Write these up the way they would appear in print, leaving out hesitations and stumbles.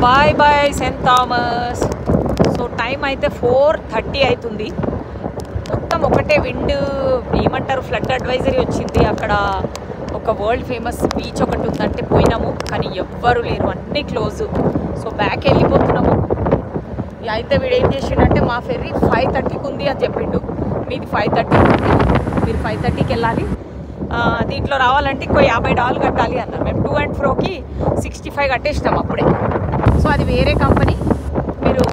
Bye bye Saint Thomas. So time అయితే 4:30 అవుతుంది. మొత్తం ఒకటే విండ్, ఏమంటారు, ఫ్లడ్ అడ్వైజరీ వచ్చింది. అక్కడ ఒక వరల్డ్ ఫేమస్ బీచ్ ఒకటి ఉందంటే పోయినాము, కానీ ఎవ్వరు లేరు, అన్నీ క్లోజు. So back వెళ్ళిపోతున్నాము. అయితే వీడు ఏం చేసిండంటే మా ఫెర్రీ 5:30కి ఉంది అని చెప్పిండు. మీది 5:30 ఉంది, మీరు 5:30కి వెళ్ళాలి, దీంట్లో రావాలంటే ఇంకో $50 కట్టాలి అన్నారు. మేము టూ అండ్ ఫ్రోకి 65 కట్టేసినాం అప్పుడే. సో అది వేరే కంపెనీ, మీరు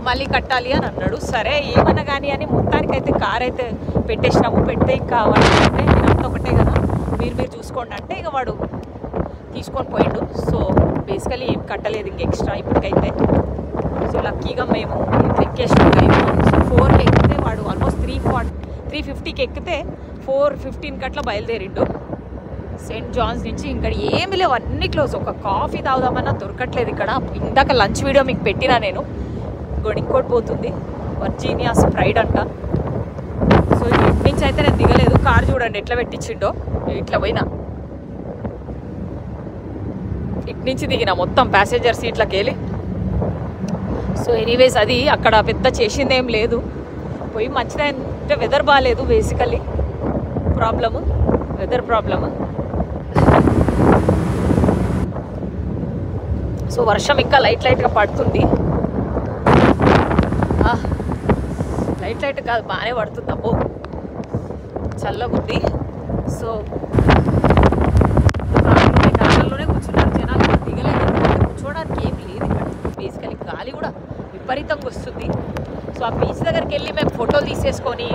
మళ్ళీ కట్టాలి అని అన్నాడు. సరే ఏమన్నా కానీ అని మొత్తానికైతే కార్ అయితే పెట్టేసినాము. పెడితే ఇంకా వాడు అంటే నేనంతా ఒకటే కదా, మీరు చూసుకోండి అంటే ఇక వాడు తీసుకొని పోయిండు. సో బేసికలీ ఏం కట్టలేదు ఇంక ఎక్స్ట్రా ఇప్పటికైతే. సో లక్కీగా మేము ఎక్కేసినాం. సో 4కి ఎక్కితే వాడు ఆల్మోస్ట్ 350కి ఎక్కితే 4:15కి అట్లా బయలుదేరిండు సెయింట్ జాన్స్ నుంచి. ఇక్కడ ఏమి లేవు, అన్ని క్లోజ్. ఒక కాఫీ తాగుదామన్నా దొరకట్లేదు ఇక్కడ. ఇందాక లంచ్ వీడియో మీకు పెట్టినా నేను. ఇంకోటి పోతుంది, వర్జీనియా స్ప్రైడ్ అంట. సో ఇటు నుంచి అయితే నేను దిగలేదు. కార్ చూడండి ఎట్లా పెట్టించిండో, ఇట్లా పోయినా ఇటు నుంచి దిగిన మొత్తం ప్యాసింజర్ సీట్లకి వెళ్ళి. సో ఎనీవేస్ అది అక్కడ పెద్ద చేసిందేం లేదు. పోయి మంచిదంటే వెదర్ బాగాలేదు, basically problem, weather problem. So వర్షం ఇంకా లైట్గా పడుతుంది. లైట్ కాదు, బాగానే పడుతుంది. అబ్బో చల్లగుంది. సో కార్లోనే కూర్చున్నారు జనాలు, దిగలేదు. కూర్చోడానికి ఏం లేదు ఇక్కడ. బేసికలీ గాలి కూడా విపరీతంగా వస్తుంది. సో ఆ బీచ్ దగ్గరికి వెళ్ళి మేము ఫోటోలు తీసేసుకొని,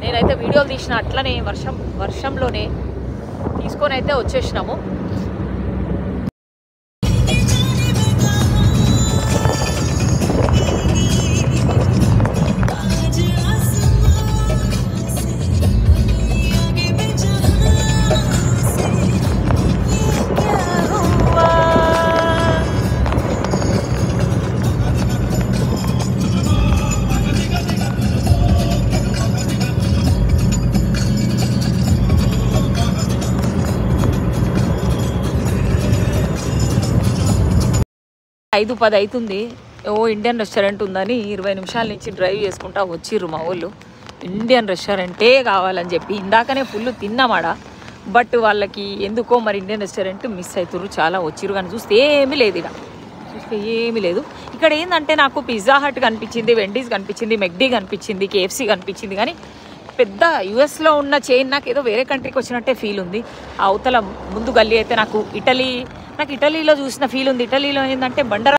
నేనైతే వీడియోలు తీసిన అట్లనే వర్షంలోనే తీసుకొని అయితే వచ్చేసినాము. ఐదు 10 అవుతుంది. ఇండియన్ రెస్టారెంట్ ఉందని 20 నిమిషాల నుంచి డ్రైవ్ చేసుకుంటా వచ్చిర్రు మా వాళ్ళు. ఇండియన్ రెస్టారెంటే కావాలని చెప్పి ఇందాకనే ఫుల్ తిన్నామాడ. బట్ వాళ్ళకి ఎందుకో మరి ఇండియన్ రెస్టారెంట్ మిస్ అవుతుర్రు చాలా. వచ్చిర్రు కానీ చూస్తే ఏమీ లేదు, ఇక్కడ చూస్తే ఏమీ లేదు. ఇక్కడ ఏంటంటే నాకు పిజ్జా హట్ కనిపించింది, వెండీస్ కనిపించింది, మెక్డీ కనిపించింది, KFC కనిపించింది. కానీ పెద్ద యుఎస్లో ఉన్న చైన్ నాకు ఏదో వేరే కంట్రీకి వచ్చినట్టే ఫీల్ ఉంది. ఆ అవతల ముందు గల్లీ అయితే నాకు ఇటలీలో చూసిన ఫీల్ ఉంది. ఇటలీలో ఏంటంటే బండరా